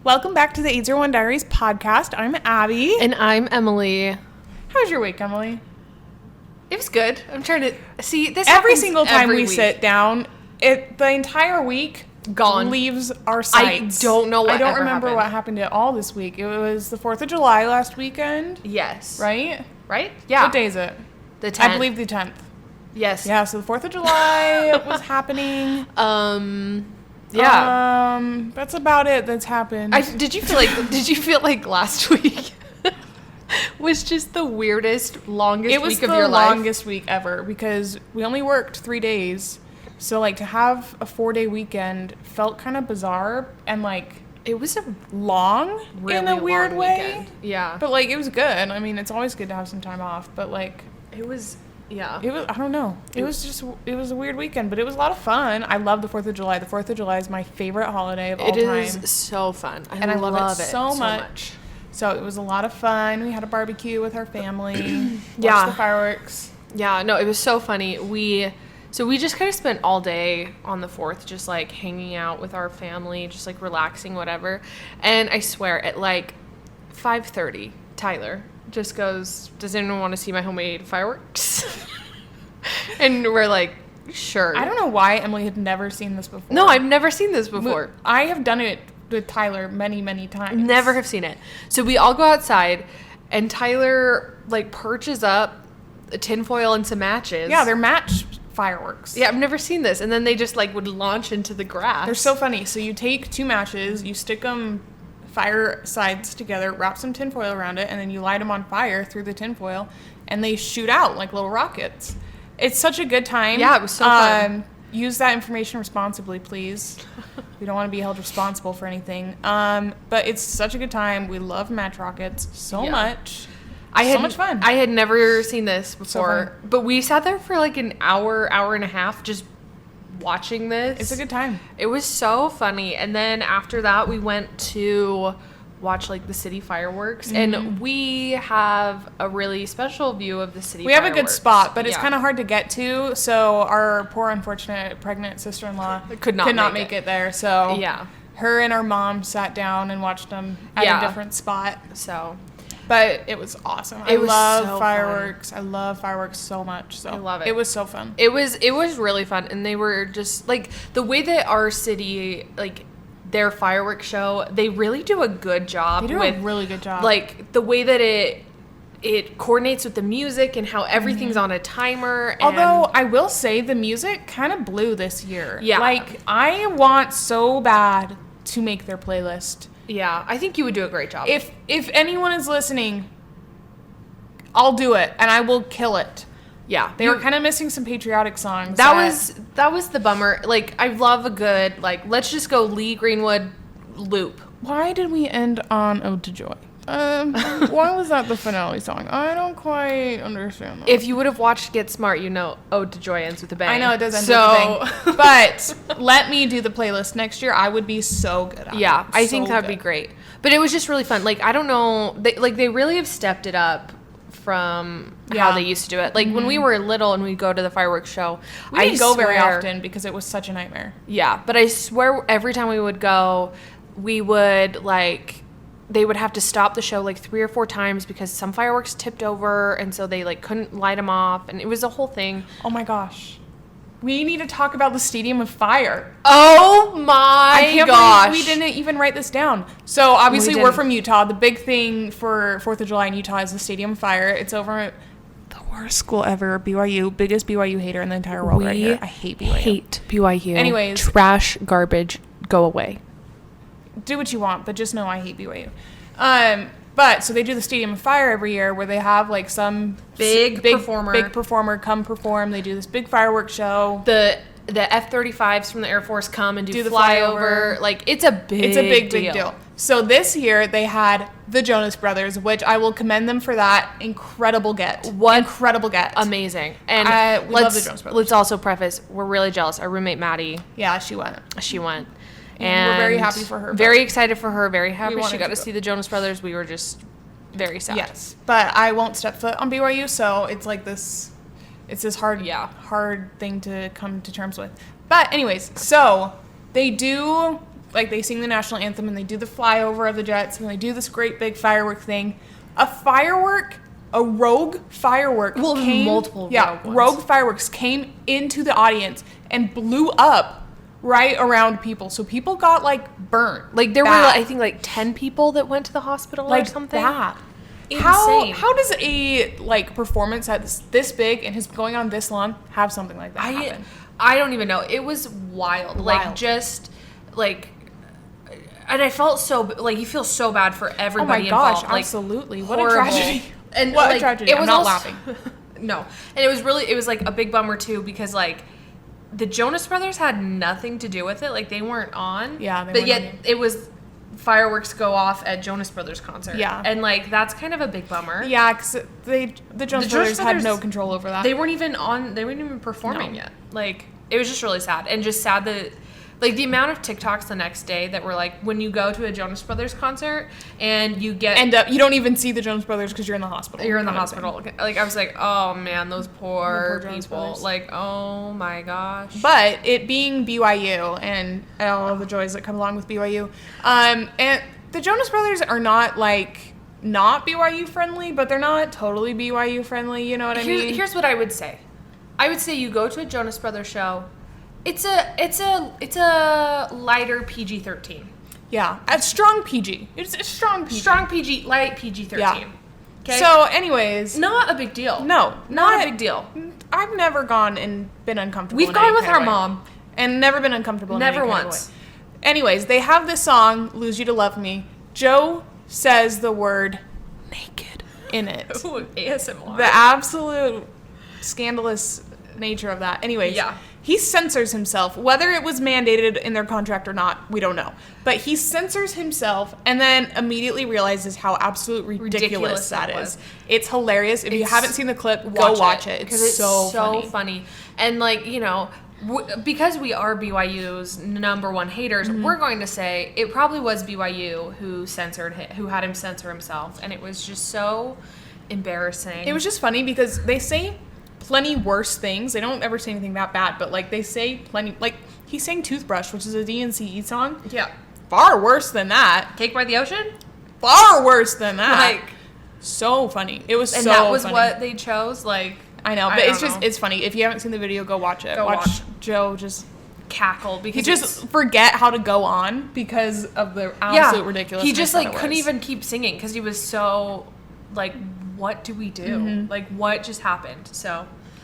Welcome back to the 801 Diaries podcast. I'm Abby. And I'm Emily. How's your week, Emily? It was good. I'm trying to see this every single time we week. sit down, the entire week gone leaves our sights. I don't know what I don't ever remember happened. what happened at all this week. It was the 4th of July last weekend. Yes. Right? Yeah. What day is it? The 10th. I believe the 10th. Yes. Yeah, so the 4th of July was happening. Yeah. That's about it that's happened. Did you feel like last week was just the weirdest, longest week of your life? It was the longest week ever because we only worked 3 days. So, like, to have a 4-day weekend felt kind of bizarre and, like, it was a long really in a weird long way. Weekend. Yeah. But, like, it was good. I mean, it's always good to have some time off. But, like, it was, yeah. It was, I don't know. It was a weird weekend, but it was a lot of fun. I love the 4th of July. The 4th of July is my favorite holiday of all time. It is so fun. I love it so much. So it was a lot of fun. We had a barbecue with our family. Yeah. Watched the fireworks. Yeah, no, it was so funny. We just kind of spent all day on the 4th just, like, hanging out with our family, just, like, relaxing, whatever. And I swear, at, like, 5:30, Tyler just goes, does anyone want to see my homemade fireworks? And we're like, sure. I don't know why Emily had never seen this before. No, I've never seen this before. I have done it with Tyler many, many times. Never have seen it. So we all go outside, and Tyler, like, perches up a tinfoil and some matches. Yeah, they're match fireworks. Yeah, I've never seen this. And then they just, like, would launch into the grass. They're so funny. So you take 2 matches, you stick them fire sides together, wrap some tinfoil around it, and then you light them on fire through the tinfoil, and they shoot out like little rockets. It's such a good time. Yeah, it was so fun. Use that information responsibly, please. We don't want to be held responsible for anything. But it's such a good time. We love match rockets so much. So much fun. I had never seen this before, So but we sat there for like an hour and a half just watching this. It's a good time. It was so funny. And then after that, we went to watch, like, the city fireworks, and we have a really special view of the city We fireworks. have a good spot, but it's kind of hard to get to, so our poor unfortunate pregnant sister-in-law could not make it there. So yeah, her and our mom sat down and watched them at a different spot. So, but it was awesome. I love fireworks. I love fireworks so much. So I love it. It was so fun. It was really fun, and they were just, like, the way that our city, like, their fireworks show, they really do a good job. They do a really good job. Like, the way that it coordinates with the music and how everything's on a timer. And although I will say the music kind of blew this year. Yeah. Like, I want so bad to make their playlist. Yeah, I think you would do a great job. If anyone is listening, I'll do it and I will kill it. Yeah, They were kind of missing some patriotic songs. That was the bummer. Like, I love a good, like, let's just go Lee Greenwood loop. Why did we end on Ode to Joy? Why was that the finale song? I don't quite understand that. If you would have watched Get Smart, you know Ode to Joy ends with a bang. I know it does end with a bang. But let me do the playlist next year. I would be so good at it. Yeah, I think that'd be great. But it was just really fun. Like, I don't know, they really have stepped it up from how they used to do it. Like, when we were little and we'd go to the fireworks show, I didn't go very often because it was such a nightmare. Yeah, but I swear every time we would go, we would, like, they would have to stop the show like 3 or 4 times because some fireworks tipped over, and so they, like, couldn't light them off, and it was a whole thing. Oh my gosh. We need to talk about the Stadium of Fire. Oh my gosh. We didn't even write this down. So obviously we're from Utah. The big thing for 4th of July in Utah is the Stadium of Fire. It's over at the worst school ever, BYU. Biggest BYU hater in the entire world right here. I hate BYU. Hate BYU. Anyways. Trash, garbage, go away. Do what you want, but just know I hate BYU. But so they do the Stadium of Fire every year where they have, like, some big performer come perform. They do this big fireworks show. The F-35s from the Air Force come and do the flyover. Like, it's a big deal. So this year they had the Jonas Brothers, which I will commend them for that incredible get. Incredible get. Amazing. And we love the Jonas Brothers. Let's also preface, we're really jealous. Our roommate Maddie. Yeah, she went. And we're very happy for her. Very excited for her. Very happy she got to see the Jonas Brothers. We were just very sad. Yes. But I won't step foot on BYU, so it's like this... It's this hard thing to come to terms with. But anyways, so they do like they sing the national anthem and they do the flyover of the jets and they do this great big firework thing. A rogue firework came, multiple rogue fireworks came into the audience and blew up right around people. So people got like burnt. Like there were, I think, like 10 people that went to the hospital or something. That. Insane. How does a like performance that's this big and has going on this long have something like that happen? I don't even know. It was wild. Like just like, and I felt so like you feel so bad for everybody involved. Oh my gosh, absolutely. What horrible. a tragedy. And what like, a tragedy. It was I'm not also, laughing. No. And it was like a big bummer too because like the Jonas Brothers had nothing to do with it. Like they weren't on. Yeah. But yet it was fireworks go off at Jonas Brothers concert. Yeah. And like that's kind of a big bummer. Yeah, because the Jonas Brothers had no control over that. They weren't even performing yet. Like it was just really sad. And just sad that like the amount of TikToks the next day that were like when you go to a Jonas Brothers concert and you get you don't even see the Jonas Brothers because you're in the hospital. You're in the hospital. Like I was like, oh man, those poor Jonas people. Brothers. Like, oh my gosh. But it being BYU and all of the joys that come along with BYU, and the Jonas Brothers are not like not BYU friendly, but they're not totally BYU friendly. You know what I mean? Here's what I would say. I would say you go to a Jonas Brothers show. It's a lighter PG-13. Yeah, a strong PG. It's a strong PG. Strong PG, light PG-13. Yeah. Okay. So, anyways, not a big deal. No, not a big deal. I've never gone and been uncomfortable. We've gone with our mom and never been uncomfortable. Never in any once. Kind of way. Anyways, they have this song "Lose You to Love Me." Joe says the word "naked" in it. Ooh, ASMR. The absolute scandalous nature of that. Anyways, yeah. He censors himself. Whether it was mandated in their contract or not, we don't know. But he censors himself and then immediately realizes how absolutely ridiculous that is. It's hilarious. If you haven't seen the clip, go watch it. It's so funny. And like, you know, because we are BYU's number one haters, we're going to say it probably was BYU who censored him, who had him censor himself. And it was just so embarrassing. It was just funny because they say plenty worse things. They don't ever say anything that bad, but like they say plenty. Like he sang "Toothbrush," which is a DNCE song. Yeah, far worse than that. "Cake by the Ocean," far worse than that. Like so funny. It was and so that was funny. What they chose. Like I know, but it's funny. If you haven't seen the video, go watch it. Watch Joe just cackle because he just forget how to go on because of the absolute ridiculousness. He just like couldn't even keep singing because he was so like, what do we do? Like, what just happened?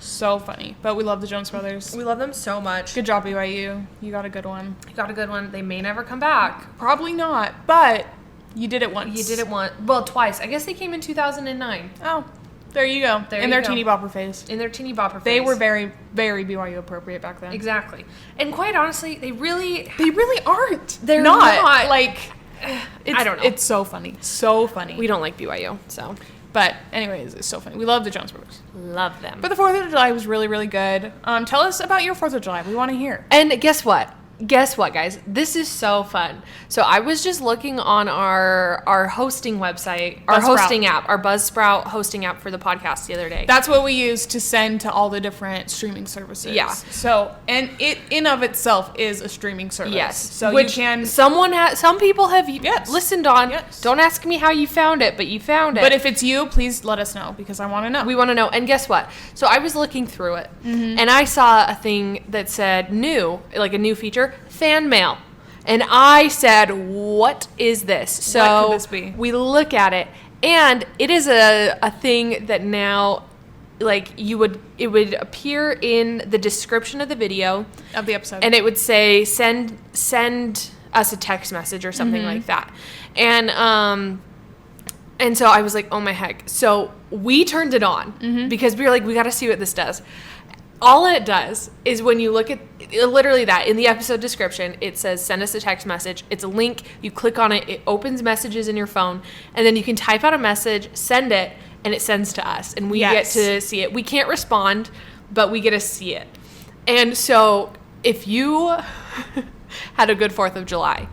So funny. But we love the Jonas Brothers. We love them so much. Good job, BYU. You got a good one. You got a good one. They may never come back. Probably not, but you did it once. You did it once. Well, twice. I guess they came in 2009. Oh, there you go. In their teeny bopper phase. In their teeny bopper phase. They were very, very BYU appropriate back then. Exactly. And quite honestly, they really aren't. They're not. Like, I don't know. It's so funny. So funny. We don't like BYU, so. But anyways, it's so funny. We love the Jonas Brothers. Love them. But the 4th of July was really, really good. Tell us about your 4th of July. We want to hear. And guess what? Guess what, guys? This is so fun. So I was just looking on our hosting website, our hosting app, our Buzzsprout hosting app for the podcast the other day. That's what we use to send to all the different streaming services. Yeah. So, and it in of itself is a streaming service. Yes. So which you can. Some people have listened on. Yes. Don't ask me how you found it, but you found it. But if it's you, please let us know because I want to know. We want to know. And guess what? So I was looking through it and I saw a thing that said new, like a new feature, fan mail. And I said, what is this? So what could this be? We look at it and it is a thing that now like it would appear in the description of the video of the episode. And it would say send us a text message or something like that. And so I was like, oh my heck. So we turned it on because we were like, we got to see what this does. All it does is when you look at literally that in the episode description, it says send us a text message. It's a link. You click on it. It opens messages in your phone. And then you can type out a message, send it, and it sends to us. And we get to see it. We can't respond, but we get to see it. And so if you had a good 4th of July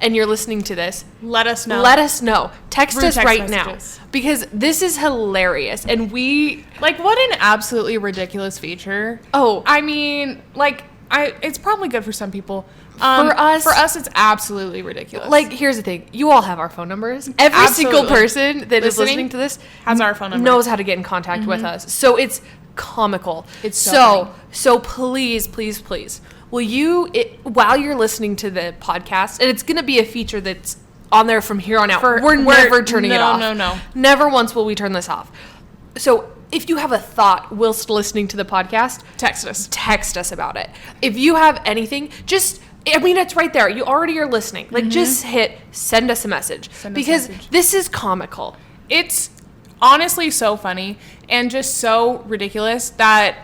and you're listening to this, let us know. Text us right now because this is hilarious. And we like what an absolutely ridiculous feature. Oh, I mean, like It's probably good for some people. For us, it's absolutely ridiculous. Like, here's the thing. You all have our phone numbers. Every single person that is listening to this has our phone number. Knows how to get in contact with us. So it's comical. It's so funny. So please, please, please, will you, while you're listening to the podcast, and it's going to be a feature that's on there from here on out. We're never turning it off. No. Never once will we turn this off. So if you have a thought whilst listening to the podcast, text us about it. If you have anything, it's right there. You already are listening. Like, just hit send us a message. Because this is comical. It's honestly so funny and just so ridiculous that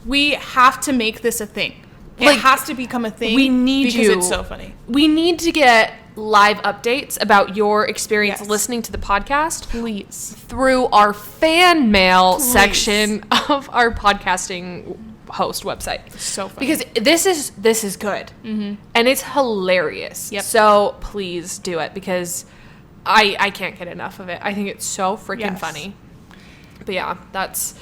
we have to make this a thing. It has to become a thing. We need because it's so funny. We need to get live updates about your experience listening to the podcast. Please. Through our fan mail section of our podcasting host website. So funny. Because this is good. And it's hilarious. Yep. So please do it, because I can't get enough of it. I think it's so freaking funny. But yeah, that's...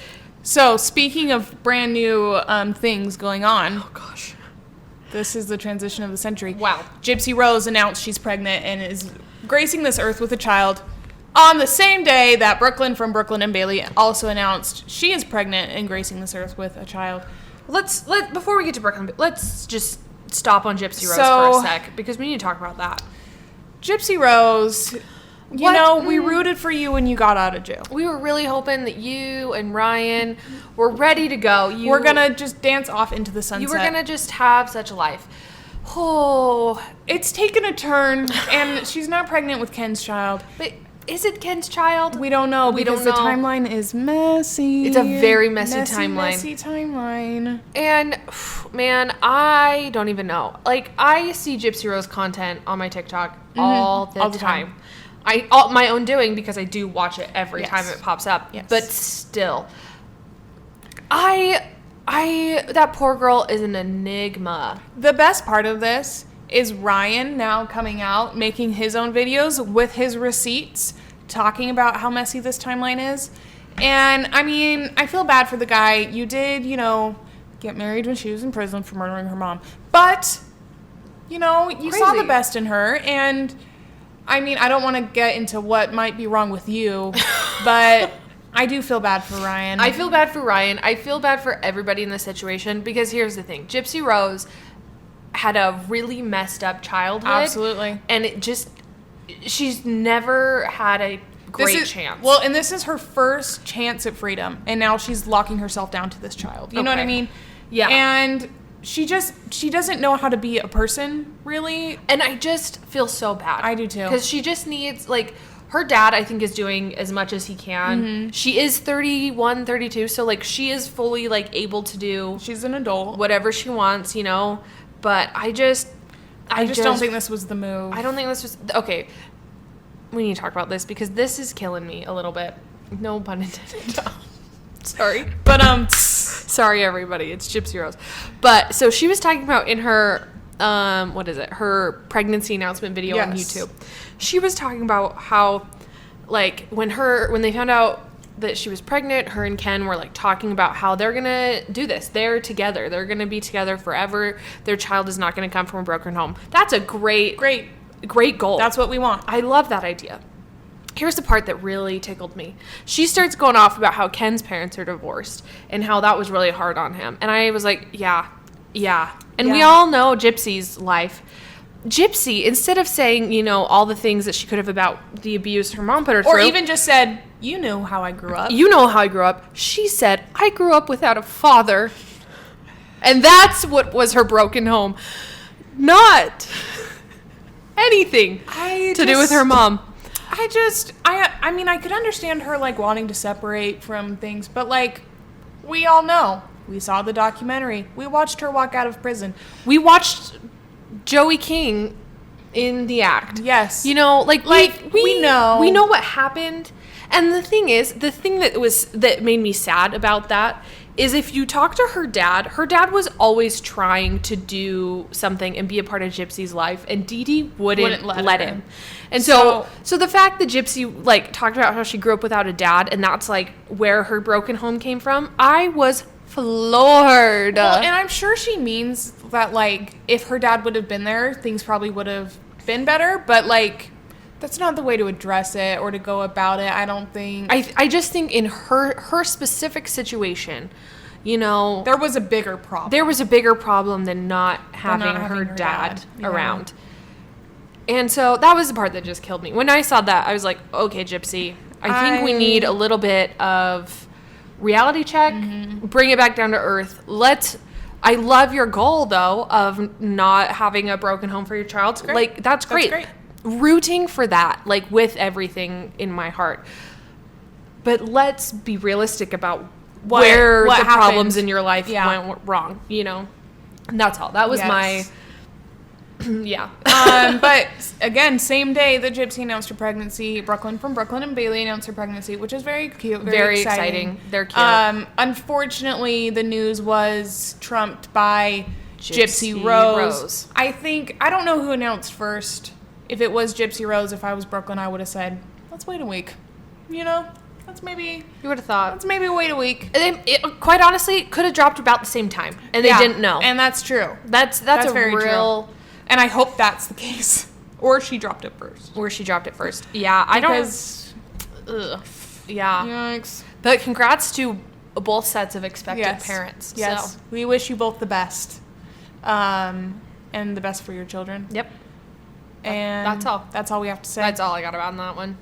So, speaking of brand new things going on. Oh, gosh. This is the transition of the century. Wow. Gypsy Rose announced she's pregnant and is gracing this earth with a child on the same day that Brooklyn from Brooklyn and Bailey also announced she is pregnant and gracing this earth with a child. Before we get to Brooklyn, let's just stop on Gypsy Rose for a sec, because we need to talk about that. Gypsy Rose... we rooted for you when you got out of jail. We were really hoping that you and Ryan were ready to go. We're going to just dance off into the sunset. You were going to just have such a life. Oh. It's taken a turn, and she's not pregnant with Ken's child. But is it Ken's child? We don't know, because the timeline is messy. It's a very messy timeline. Messy timeline. And, man, I don't even know. Like, I see Gypsy Rose content on my TikTok all the time. My own doing, because I do watch it every time it pops up. Yes. But still, that poor girl is an enigma. The best part of this is Ryan now coming out, making his own videos with his receipts, talking about how messy this timeline is. And, I mean, I feel bad for the guy. You did, get married when she was in prison for murdering her mom. But, you saw the best in her, and... I mean, I don't want to get into what might be wrong with you, but I do feel bad for Ryan. I feel bad for Ryan. I feel bad for everybody in this situation, because here's the thing. Gypsy Rose had a really messed up childhood. Absolutely. And she's never had a great chance. Well, and this is her first chance at freedom, and now she's locking herself down to this child. You know what I mean? Yeah. And... She doesn't know how to be a person, really. And I just feel so bad. I do too. Because she just needs, her dad, I think, is doing as much as he can. Mm-hmm. She is 31, 32, so, she is fully, able to do... She's an adult. Whatever she wants, But I just don't think this was the move. I don't think this was... Okay, we need to talk about this, because this is killing me a little bit. No pun intended. Sorry. But, sorry, everybody. It's Gypsy Rose. But, so she was talking about in her, her pregnancy announcement video on YouTube. She was talking about how, when they found out that she was pregnant, her and Ken were, talking about how they're going to do this. They're together. They're going to be together forever. Their child is not going to come from a broken home. That's a great goal. That's what we want. I love that idea. Here's the part that really tickled me. She starts going off about how Ken's parents are divorced and how that was really hard on him. And I was like, yeah. And we all know Gypsy's life. Gypsy, instead of saying, all the things that she could have about the abuse her mom put her through. Or even just said, you know how I grew up. You know how I grew up. She said, I grew up without a father. And that's what was her broken home. Not anything to do with her mom. I mean, I could understand her, wanting to separate from things, but, we all know. We saw the documentary. We watched her walk out of prison. We watched Joey King in the act. Yes. We know. We know what happened. And the thing that made me sad about that is if you talk to her dad was always trying to do something and be a part of Gypsy's life, and Dee Dee wouldn't let him. And so the fact that Gypsy talked about how she grew up without a dad, and that's where her broken home came from, I was floored. Well, and I'm sure she means that, like, if her dad would have been there, things probably would have been better. But, like, that's not the way to address it or to go about it, I don't think. I just think in her specific situation, you know, There was a bigger problem. there was a bigger problem than not having, not having her her dad dad. Yeah. around. And so that was the part that just killed me. When I saw that, I was like, okay, Gypsy, I think we need a little bit of reality check, bring it back down to earth. I love your goal, though, of not having a broken home for your child. great. Like, that's great. Rooting for that, like, with everything in my heart. But let's be realistic about where what the happened. problems in your life Yeah. went wrong, you know? And that's all. That was Yes. yeah. But again, same day that Gypsy announced her pregnancy, Brooklyn and Bailey announced her pregnancy, which is very cute, Very exciting. exciting. They're cute. Unfortunately, the news was trumped by Gypsy Gypsy Rose. Rose. I don't know who announced first. If it was Gypsy Rose, if I was Brooklyn, I would have said, let's wait a week. You know? Let's maybe You would have thought. wait a week. Quite honestly, it could have dropped about the same time, and they Yeah, didn't know. And that's true. That's a very real true. And I hope that's the case. Or she dropped it first. where she dropped it first. Yeah, I Because, don't. Ugh. Yeah, yikes. but congrats to both sets of expectant parents. Yes. So. We wish you both the best. And the best for your children. Yep. And That's all. That's all we have to say. That's all I got about that one.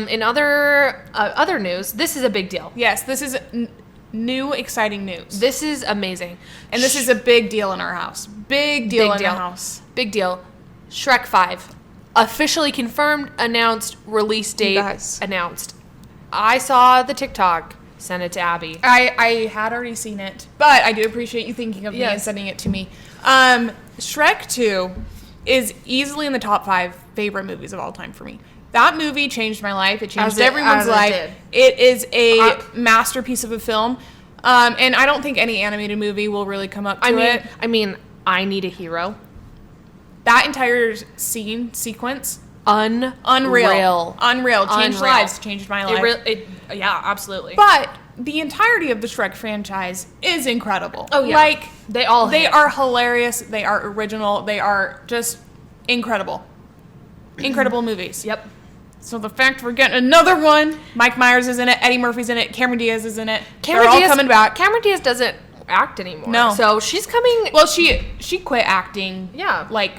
In other news, this is a big deal. Yes, this is new, exciting news. This is amazing, And this is a big deal in our house. Big deal in our house. Big deal. Shrek 5 officially confirmed, announced, release date guys. announced. I saw the TikTok. Sent it to Abby. I had already seen it, but I do appreciate you thinking of me and Yes. sending it to me. Shrek 2 is easily in the top 5 favorite movies of all time for me. That movie changed my life. It changed everyone's as it life. did. It is a masterpiece of a film. And I don't think any animated movie will really come up to it. I mean, I Need a Hero. That entire sequence, Unreal. Unreal. Changed Unreal. lives, changed my life. Yeah, absolutely. But the entirety of the Shrek franchise is incredible. Oh, yeah. Like, They all they hit. are hilarious. They are original. They are just incredible. Incredible movies. Yep. So the fact we're getting another one, Mike Myers is in it, Eddie Murphy's in it, Cameron Diaz is in it. They're all coming back. Cameron Diaz doesn't act anymore. No. So she's coming. Well, she quit acting. Yeah. Like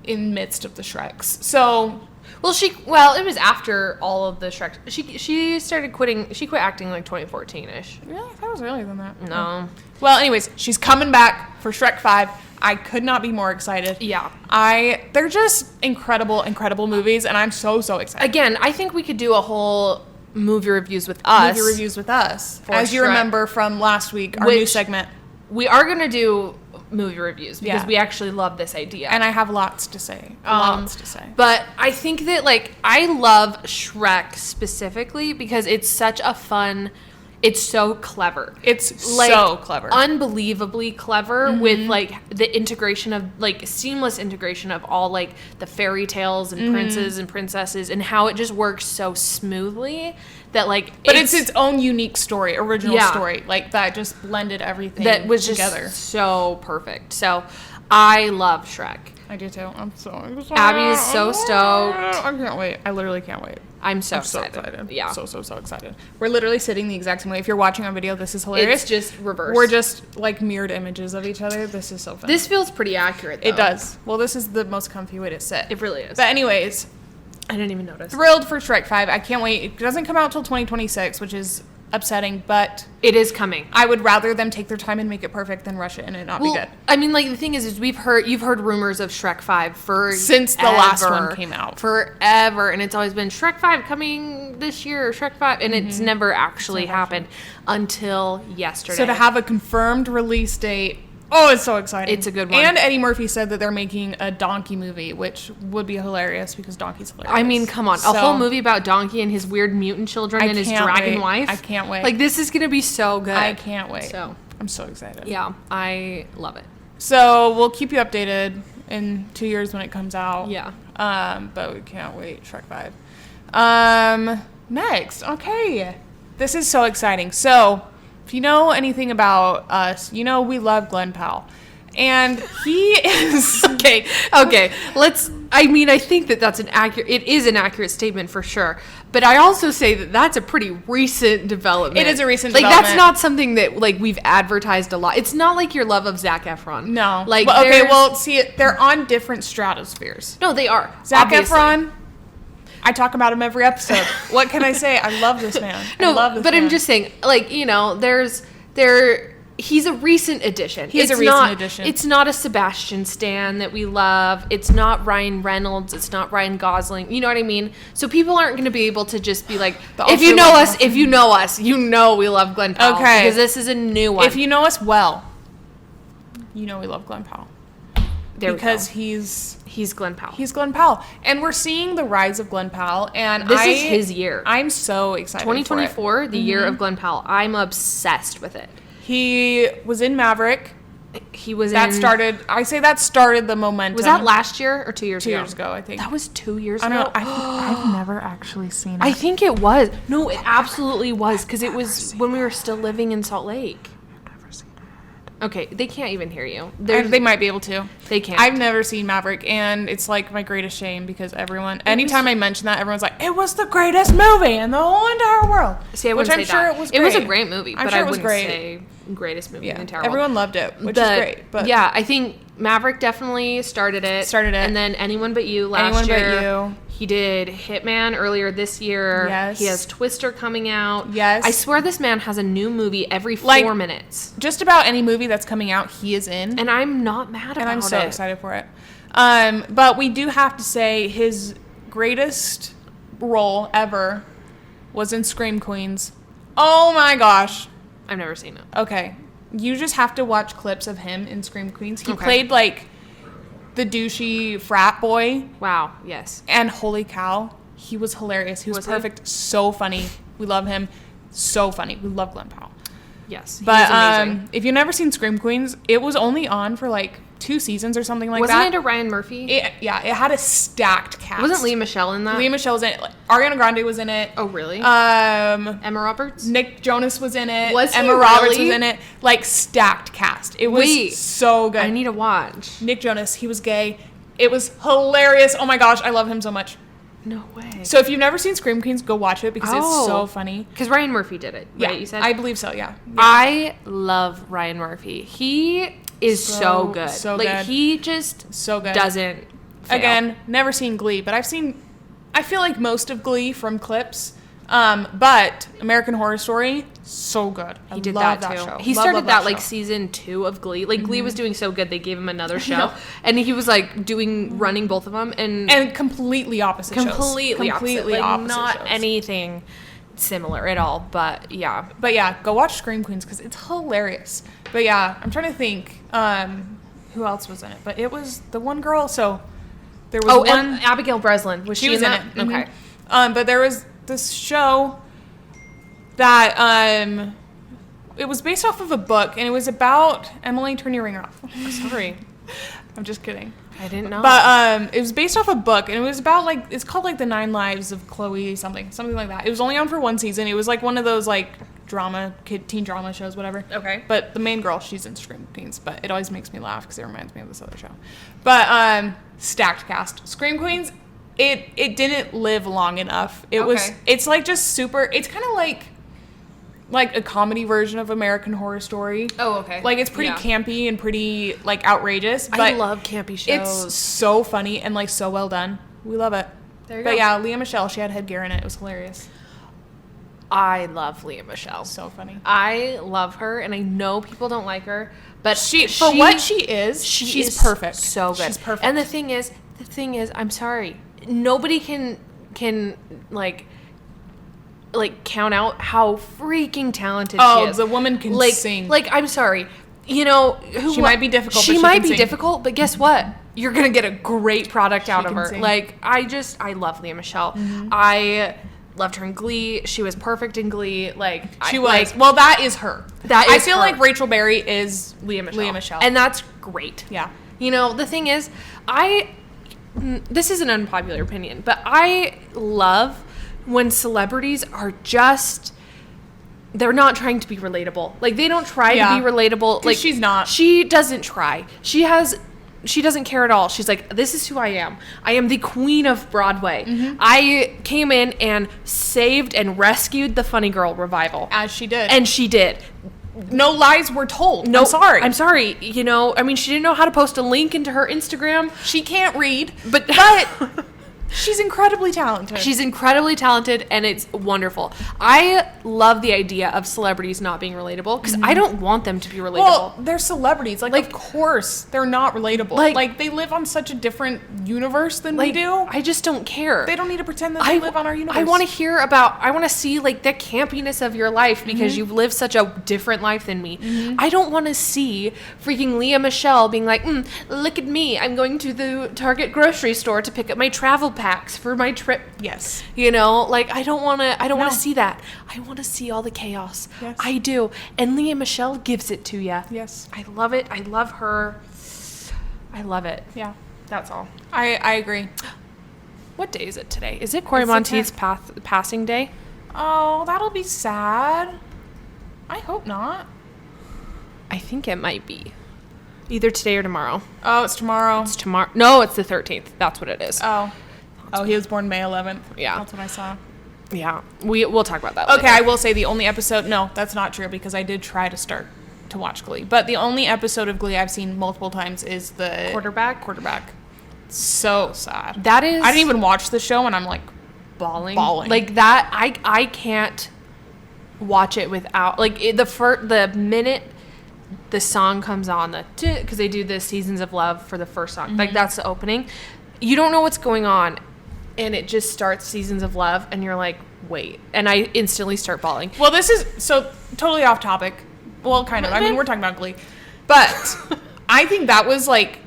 in midst of the Shreks. So Well, it was after all of the Shrek. She started quitting. She quit acting like 2014-ish. really, I thought it was earlier than that. No. Well, anyways, she's coming back for Shrek 5. I could not be more excited. Yeah. They're just incredible movies, and I'm so excited. Again, I think we could do a whole movie reviews with us. Movie reviews with us. For As you Shrek. remember from last week, our new Which- segment. We are gonna do movie reviews because Yeah. we actually love this idea. And I have lots to say. Lots to say. But I think that, like, I love Shrek specifically because it's such a fun, it's so clever. It's Like, so clever. Unbelievably clever with, like, the integration of, like, seamless integration of all, like, the fairy tales and princes and princesses and how it just works so smoothly that, like, but it's its own unique story, original Yeah. story. Like, that just blended everything that was together. just so perfect. So I love Shrek. I do too. I'm so excited. Abby is so stoked. I can't wait. I literally can't wait. I'm so I'm so excited. excited. Yeah. So excited. We're literally sitting the exact same way. If you're watching on video, this is hilarious. It's just reversed. We're just like mirrored images of each other. This is so fun. This feels pretty accurate, though. It does. Well, this is the most comfy way to sit. It really is. But anyways, I didn't even notice. thrilled for Shrek 5. I can't wait. It doesn't come out till 2026, which is upsetting, but It is coming. I would rather them take their time and make it perfect than rush it and it not be good. I mean, like, the thing is you've heard rumors of Shrek 5 for Since the last one came out. forever, and it's always been Shrek 5 coming this year, Shrek 5, and it's never actually happened until yesterday. So to have a confirmed release date, oh, it's so exciting. It's a good one. And Eddie Murphy said that they're making a Donkey movie, which would be hilarious because Donkey's hilarious. I mean, come on, a So, whole movie about Donkey and his weird mutant children I and his can't dragon wait. wife. I can't wait. Like, this is gonna be so good. I can't wait. So I'm so excited. yeah, I love it. So we'll keep you updated in 2 years when it comes out. Yeah. But we can't wait. Shrek 5. Next. Okay. This is so exciting. So if you know anything about us, you know we love Glenn Powell. And he is... Okay. I think that's it is an accurate statement for sure. But I also say that that's a pretty recent development. It is a recent development. development. That's not something that, like, we've advertised a lot. It's not like your love of Zac Efron. No. Like, well, okay, well, see, they're on different stratospheres. No, they are. Zac obviously. Efron, I talk about him every episode. What can I say? I love this man. No, I love this but man. I'm just saying, like, you know, he's a recent addition. He is a recent addition. It's not a Sebastian Stan that we love. It's not Ryan Reynolds. It's not Ryan Gosling. You know what I mean? So people aren't going to be able to just be like, if you know us, you know we love Glenn Powell. Okay. Because this is a new one. If you know us well, you know we love Glenn Powell. There because he's Glenn Powell. He's Glenn Powell. And we're seeing the rise of Glenn Powell. And this is his year. I'm so excited 2024, the year of Glenn Powell. I'm obsessed with it. He was in Maverick. That started the momentum. Was that last year or 2 years ago? 2 years ago, I think. That was 2 years I ago? don't know. I've never actually seen it. I think it was. No, it absolutely was, because it was when we were still living in Salt Lake. Okay, they can't even hear you. They might be able to. They can't. I've never seen Maverick, and it's like my greatest shame because anytime I mention that, everyone's like, it was the greatest movie in the whole entire world. See, I wouldn't say sure that. it was great. It was a great movie, I'm but sure I it was wouldn't great. say greatest movie in the entire world. Everyone loved it, which is great. But yeah, I think Maverick definitely started it. And then Anyone But You last year. Anyone But You. He did Hitman earlier this year. Yes. He has Twister coming out. Yes. I swear this man has a new movie every 4 minutes. Just about any movie that's coming out, he is in. And I'm not mad about it. And I'm so excited for it. But we do have to say his greatest role ever was in Scream Queens. Oh my gosh. I've never seen it. Okay. You just have to watch clips of him in Scream Queens. He played like the douchey frat boy. Wow, yes. And holy cow, he was hilarious. He was perfect. So funny. We love him. So funny. We love Glenn Powell. Yes. But if you've never seen Scream Queens, it was only on for like 2 seasons or something like that. Wasn't it a Ryan Murphy? It had a stacked cast. Wasn't Lea Michele in that? Lea Michele was in it. Ariana Grande was in it. Oh, really? Emma Roberts? Nick Jonas was in it. Was he Emma Roberts really? was in it. Like, stacked cast. It was so good. I need to watch. Nick Jonas, he was gay. It was hilarious. Oh my gosh, I love him so much. No way. So if you've never seen Scream Queens, go watch it because it's so funny. Because Ryan Murphy did it, right? Yeah, You said? I believe so, yeah. I love Ryan Murphy. He is so good. So like, good. he just so good. doesn't fail. Again, never seen Glee, but I feel like most of Glee from clips. But American Horror Story, so good. He did that too. Show. He started that like season 2 of Glee. Like Glee was doing so good, they gave him another show, and he was like running both of them, and completely opposite shows. Completely opposite, not shows. Anything similar at all. But yeah, go watch Scream Queens because it's hilarious. But yeah, I'm trying to think who else was in it, but it was the one girl. So there was and Abigail Breslin was she was in it? Mm-hmm. Okay, but there was this show that it was based off of a book, and it was about Emily. Turn your ringer off. Sorry, I'm just kidding. I didn't know. But it was based off a book, and it was about like it's called like The 9 Lives of Chloe something like that. It was only on for 1 season. It was like one of those like teen drama shows, whatever. Okay. But the main girl, she's in Scream Queens, but it always makes me laugh because it reminds me of this other show. But stacked cast. Scream Queens, it didn't live long enough. It's like just super. It's kind of like a comedy version of American Horror Story. Oh, okay. Like it's pretty campy and pretty like outrageous. But I love campy shows. It's so funny and like so well done. We love it. There you go. But yeah, Lea Michele, she had headgear in it. It was hilarious. I love Lea Michele. So funny. I love her, and I know people don't like her, but for what she is, she's perfect. So good. She's perfect. And the thing is, I'm sorry, nobody can like count out how freaking talented she is. The woman can sing. Like, I'm sorry, you know, she might be difficult. She might be difficult, but guess what? You're gonna get a great product out of her. Sing. Like, I love Lea Michele. Mm-hmm. I loved her in Glee. She was perfect in Glee. She was. Well, that is her. I feel her. like Rachel Berry is Lea Michele. And And that's great. Yeah. You know, the thing is, this is an unpopular opinion, but I love when celebrities are just they're not trying to be relatable. Like, they don't try to be relatable. Like, she's not. She doesn't try. She doesn't care at all. She's like, this is who I am. I am the queen of Broadway. I came in and saved and rescued the Funny Girl revival. As she did. And she did. No lies were told. No, I'm sorry. You know, I mean, she didn't know how to post a link into her Instagram. She can't read, But she's incredibly talented. she's incredibly talented, and it's wonderful. I love the idea of celebrities not being relatable, because I don't want them to be relatable. Well, they're celebrities. Like, of course, they're not relatable. Like, they live on such a different universe than we like, do. I just don't care. They don't need to pretend that they live on our universe. I want to see, like, the campiness of your life, because you've lived such a different life than me. I don't want to see freaking Leah Michelle being like, look at me, I'm going to the Target grocery store to pick up my travel packs for my trip. Yes. You know, like, I don't want to see that. I want to see all the chaos. Yes. I do. And Leah Michelle gives it to you. Yes. I love it. I love her. I love it. Yeah. That's all. I agree. What day is it today? Is it Cory It's the Monteith's passing day? Oh, that'll be sad. I hope not. I think it might be. Either today or tomorrow. Oh, it's tomorrow. It's tomorrow. No, it's the 13th. That's what it is. Oh, he was born May 11th. Yeah. That's what I saw. Yeah. We'll talk about that Okay, later. I will say the only episode... No, that's not true, because I did try to start to watch Glee. But the only episode of Glee I've seen multiple times is the... Quarterback. So sad. That is... I didn't even watch the show, and I'm like... Bawling. Bawling. Like, that, I can't watch it without... Like, the minute the song comes on, because they do the Seasons of Love for the first song. Like, that's the opening. You don't know what's going on, and it just starts Seasons of Love, and you're like, wait. And I instantly start bawling. Well, this is... So, totally off topic. Well, kind of. I mean, we're talking about Glee. But I think that was, like...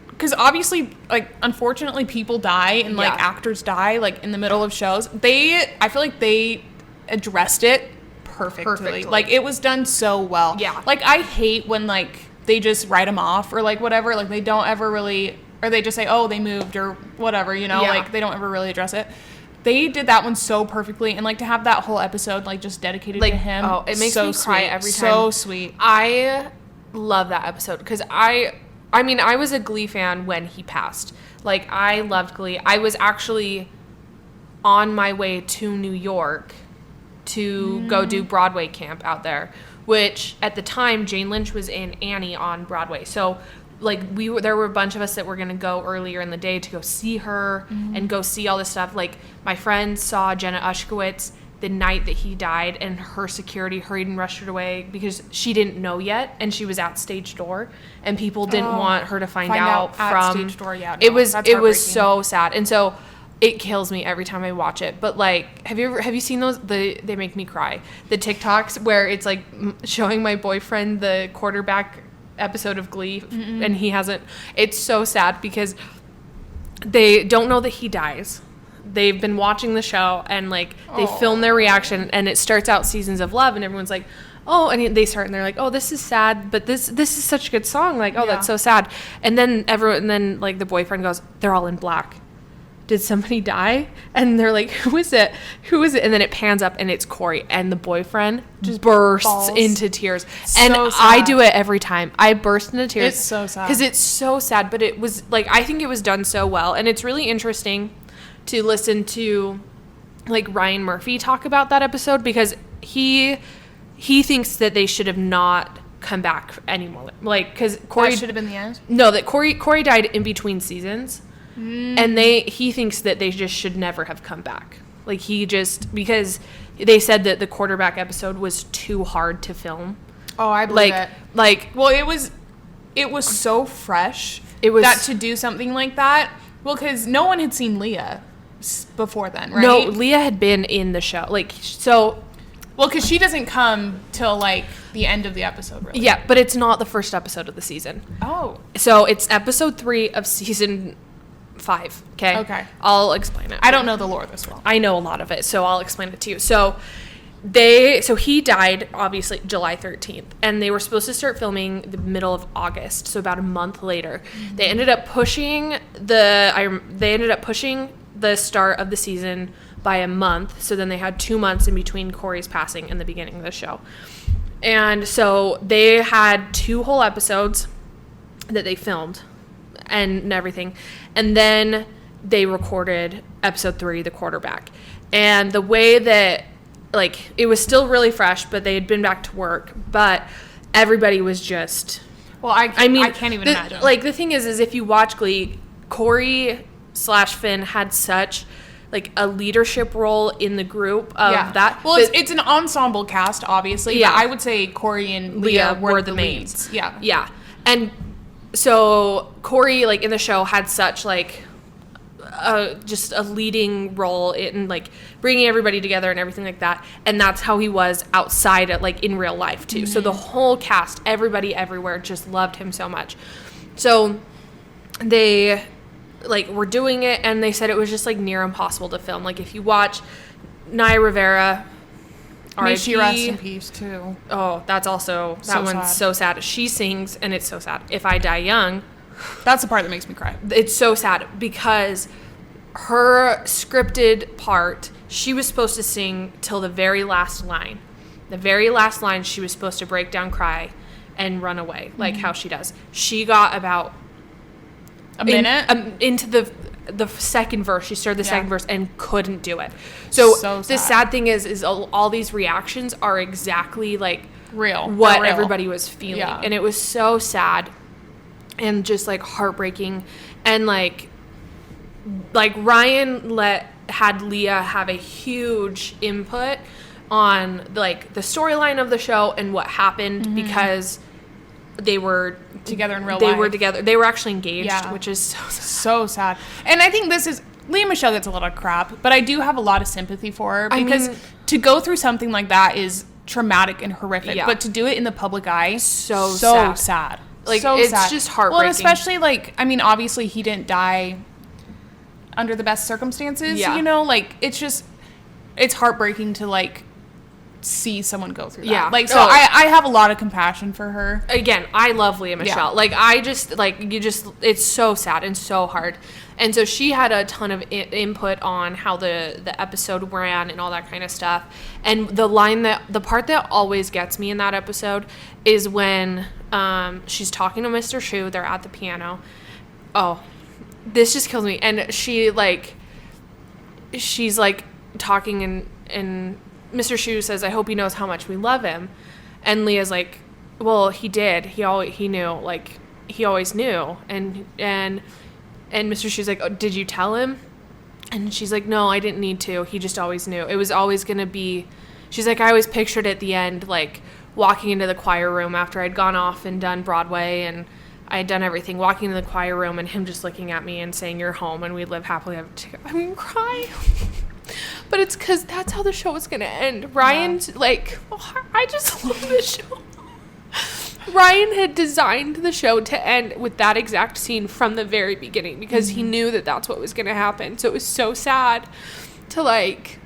Because obviously, like, unfortunately, people die, and, like, actors die, like, in the middle of shows. I feel like they addressed it perfectly. Like, it was done so well. Yeah. Like, I hate when, like, they just write them off or, like, whatever. Like, they don't ever really... Or they just say, oh, they moved or whatever, you know? Yeah. Like, they don't ever really address it. They did that one so perfectly. And, like, to have that whole episode, like, just dedicated to him. Oh, it makes me cry every time. So sweet. I love that episode because I mean, I was a Glee fan when he passed. Like, I loved Glee. I was actually on my way to New York to go do Broadway camp out there, which at the time Jane Lynch was in Annie on Broadway. So, like, there were a bunch of us that were going to go earlier in the day to go see her and go see all this stuff. Like, my friend saw Jenna Ushkowitz the night that he died, and her security hurried and rushed her away because she didn't know yet, and she was at stage door, and people didn't want her to find out at from stage door. Yeah, it was heartbreaking. so sad, and so it kills me every time I watch it. But, like, have you seen those? They make me cry. The TikToks where it's like showing my boyfriend the quarterback episode of Glee, and he hasn't. It's so sad because they don't know that he dies. They've been watching the show, and, like, they film their reaction, and it starts out Seasons of Love, and everyone's like, oh, and they start, and they're like, oh, this is sad, but this is such a good song. Like, oh, that's so sad. And then like, the boyfriend goes, they're all in black. Did somebody die? And they're like, who is it? And then it pans up, and it's Cory, and the boyfriend just bursts into tears. And So I sad. do it every time. I burst into tears. It's so sad. Because it's so sad, but it was, like, I think it was done so well, and it's really interesting to listen to, like, Ryan Murphy talk about that episode, because he thinks that they should have not come back anymore. Like, because Cory That should have been the end. No, that Cory died in between seasons, and he thinks that they just should never have come back. Like, because they said that the quarterback episode was too hard to film. Oh, I believe Like, it. like Well, it was so fresh. It was- that to do something like that. Well, because no one had seen Leah before then, right? no, Leah had been in the show. Like, so Well, because she doesn't come till, like, the end of the episode, really. yeah, but it's not the first episode of the season. Oh. So it's episode 3 of season 5. Okay. Okay. I'll explain it. I don't know the lore this well. I know a lot of it, so I'll explain it to you. So he died obviously July 13th, and they were supposed to start filming the middle of August, so about a month later. They ended up pushing the start of the season by a month. So then they had 2 months in between Corey's passing and the beginning of the show. And so they had 2 whole episodes that they filmed and everything. And then they recorded episode 3, The Quarterback. And the way that, like, it was still really fresh, but they had been back to work. But everybody was just... Well, I can't even imagine. Like, the thing is if you watch Glee, Corey/Finn had such, like, a leadership role in the group of that. Well, it's an ensemble cast, obviously. Yeah. But I would say Corey and Leah were the mains. Yeah. Yeah. And so Corey, like, in the show had such, like, just a leading role in, like, bringing everybody together and everything like that. And that's how he was outside of, like, in real life too. Mm-hmm. So the whole cast, everybody everywhere just loved him so much. So they, like, were doing it, and they said it was just, like, near impossible to film. Like, if you watch Naya Rivera, May she rest in peace too. Oh, that's also, that one's so sad. She sings, and it's so sad. If I Die Young. That's the part that makes me cry. It's so sad because her scripted part, she was supposed to sing till the very last line. The very last line, she was supposed to break down, cry, and run away, like how she does. She got about a minute into the second verse. She started the second verse and couldn't do it. So the sad thing is all these reactions are exactly like what everybody was feeling, and it was so sad and just, like, heartbreaking. And like Ryan had Leah have a huge input on, like, the storyline of the show and what happened, because they were together in real life. They were together. They were actually engaged, which is so sad. And I think this is, Leah Michele gets a lot of crap, but I do have a lot of sympathy for her, because to go through something like that is traumatic and horrific, but to do it in the public eye, so sad. Like, so it's sad. just heartbreaking. Well, and especially, like, I mean, obviously he didn't die under the best circumstances, you know? Like, it's just, it's heartbreaking to, like, see someone go through that. Yeah. Like, so I have a lot of compassion for her. Again, I love Leah Michele. Yeah. Like, I just, like, it's so sad and so hard. And so she had a ton of input on how the episode ran and all that kind of stuff. And the part that always gets me in that episode is when she's talking to Mr. Schue. They're at the piano. Oh, this just kills me. And she's like talking, and Mr. Schue says, "I hope he knows how much we love him." And Leah's like, "Well, he did. He knew. Like, he always knew." And Mr. Schue's like, "Oh, did you tell him?" And she's like, "No, I didn't need to. He just always knew. It was always going to be..." She's like, "I always pictured at the end, like, walking into the choir room after I'd gone off and done Broadway and I had done everything, walking into the choir room and him just looking at me and saying, 'You're home,' and we'd live happily ever together." I'm going to cry. But it's because that's how the show was going to end. Ryan's like, I just love this show. Ryan had designed the show to end with that exact scene from the very beginning, because he knew that that's what was going to happen. So it was so sad to, like,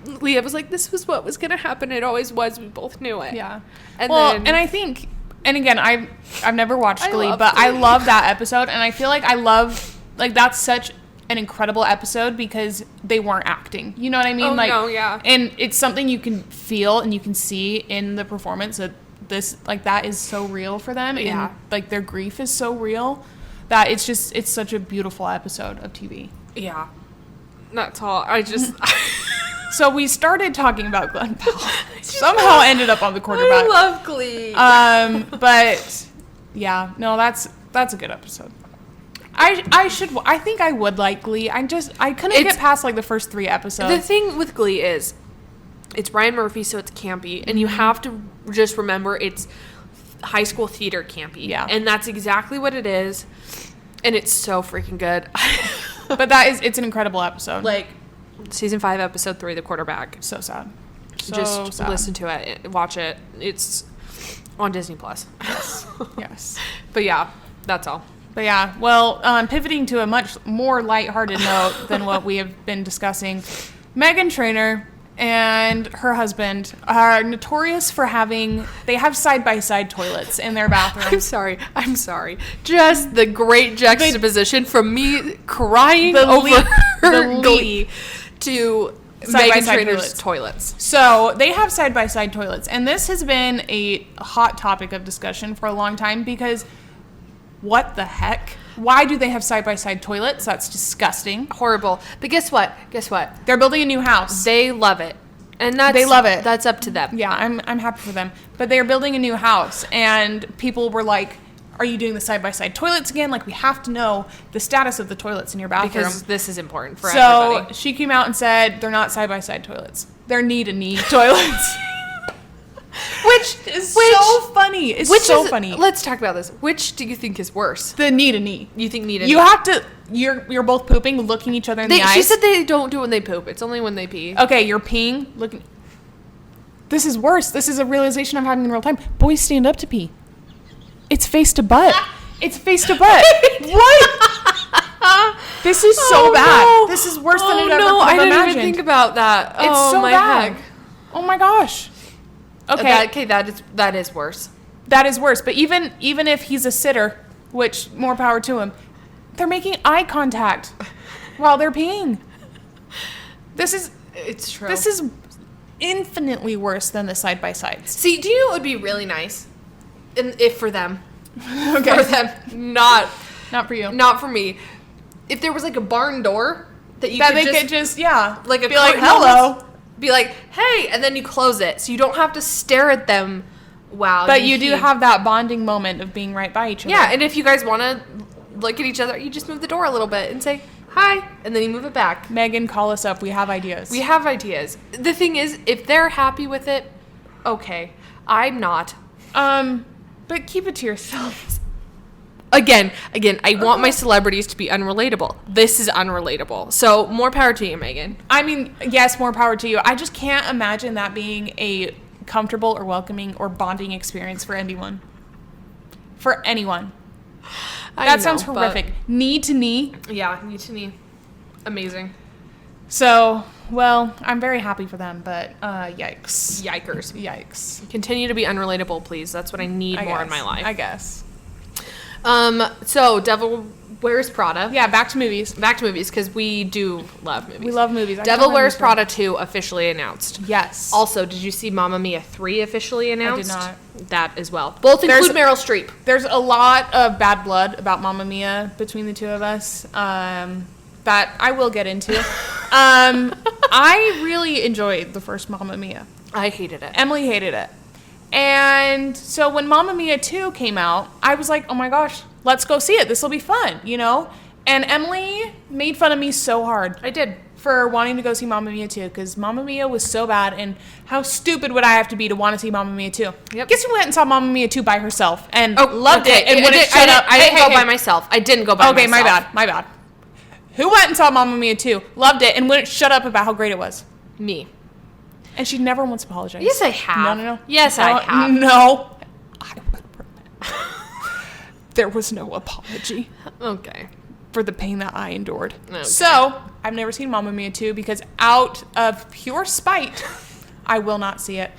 Leah was like, this was what was going to happen. It always was. We both knew it. Yeah. And I think, and again, I've never watched Glee, but I love that episode. And I feel like that's such an incredible episode because they weren't acting. You know what I mean? And it's something you can feel and you can see in the performance that this, like, that is so real for them, and like their grief is so real that it's such a beautiful episode of TV. Yeah, that's all. I just so we started talking about Glen Powell. Somehow ended up on The Quarterback. I love Glee. But yeah, no, that's a good episode. I think I would like Glee. I couldn't get past, like, the first 3 episodes. The thing with Glee is it's Ryan Murphy, so it's campy, and you have to just remember it's high school theater campy. Yeah. And that's exactly what it is. And it's so freaking good. But it's an incredible episode. Like, season 5, episode 3, The Quarterback. So sad. Just listen to it. Watch it. It's on Disney Plus. Yes. But yeah, that's all. But yeah, well, pivoting to a much more lighthearted note than what we have been discussing, Meghan Trainor and her husband are notorious for they have side-by-side toilets in their bathroom. I'm sorry. Just the great juxtaposition from me crying over the Glee to Meghan Side-by-side Trainor's toilets. So they have side-by-side toilets, and this has been a hot topic of discussion for a long time because what the heck? Why do they have side-by-side toilets? That's disgusting. Horrible. But guess what? They're building a new house. They love it. And They love it. That's up to them. Yeah, I'm happy for them. But they're building a new house, and people were like, are you doing the side-by-side toilets again? Like, we have to know the status of the toilets in your bathroom. Because this is important for So everybody. she came out and said they're not side-by-side toilets. They're knee-to-knee toilets. Which is so funny. It's so funny. Let's talk about this. Which do you think is worse? The knee-to-knee. You think knee to You knee? have to, you're both pooping, looking each other in the eyes. She said they don't do it when they poop. It's only when they pee. Okay, you're peeing, looking. This is worse. This is a realization I'm having in real time. Boys stand up to pee. It's face to butt. It's face to butt. What? This is so bad. No. This is worse than Oh, it ever no, could I have didn't imagined. even think about that. It's Oh, so my bad. heck. Oh my gosh. Okay, That is worse. that is worse. But even if he's a sitter, which more power to him, they're making eye contact while they're peeing. It's true. This is infinitely worse than the side by sides. See, do you know what would be really nice? If for them. Okay, For them. Not not for you. for me. If there was like a barn door that you That could they just, could just like a be like curtain hello. almost, be like, hey, and then you close it. So you don't have to stare at them while But you do pee. have that bonding moment of being right by each other. Yeah, and if you guys want to look at each other, you just move the door a little bit and say, hi, and then you move it back. Megan, call us up. We have ideas. We have ideas. The thing is, if they're happy with it, okay. I'm not. But keep it to yourselves. Again, I want my celebrities to be unrelatable. This is unrelatable. So more power to you, Megan. I mean, yes, more power to you. I just can't imagine that being a comfortable or welcoming or bonding experience for anyone. For anyone. That sounds horrific. Knee to knee. Yeah, knee to knee. Amazing. So, well, I'm very happy for them, but yikes. Yikers. Yikes. Continue to be unrelatable, please. That's what I need I more guess. in my life. I guess. So Devil Wears Prada. Yeah, back to movies. Back to movies, because we do love movies. We love movies. I Devil don't have Wears movies. Prada 2 officially announced. Yes. Also, did you see Mamma Mia 3 officially announced? not. That as well. Both include Meryl Streep. There's a lot of bad blood about Mamma Mia between the two of us that I will get into. I really enjoyed the first Mamma Mia. I hated it. Emily hated it. And so when Mamma Mia 2 came out, I was like, oh my gosh, let's go see it. This will be fun, you know? And Emily made fun of me so hard I did. for wanting to go see Mamma Mia 2 because Mamma Mia was so bad, and how stupid would I have to be to want to see Mamma Mia 2? Yep. Guess who went and saw Mamma Mia 2 by herself and Oh, loved okay. it and wouldn't shut up? I didn't Hey, go hey, by hey. myself. I didn't go by myself. Okay, my bad. Who went and saw Mamma Mia 2, loved it, and wouldn't shut up about how great it was? Me. And she never once apologized. Yes, I have. No. Yes, I have. No. I would remember. There was no apology Okay. for the pain that I endured. Okay. So, I've never seen Mamma Mia 2 because out of pure spite, I will not see it.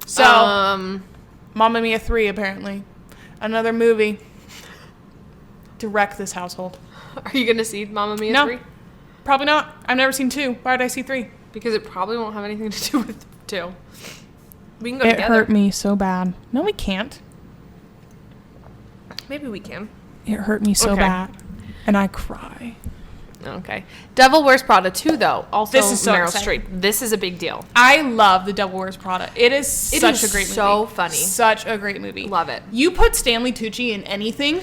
So, Mamma Mia 3, apparently. Another movie to wreck this household. Are you going to see Mamma Mia No. 3? Probably not. I've never seen 2. Why would I see 3? Because it probably won't have anything to do with 2. We can go It together. hurt me so bad. No, we can't. Maybe we can. It hurt me so Okay. bad. And I cry. Okay. Devil Wears Prada 2, though. Also, This is so Meryl exciting. Streep. This is a big deal. I love The Devil Wears Prada. It is such is a great movie. so funny. Such a great movie. Love it. You put Stanley Tucci in anything.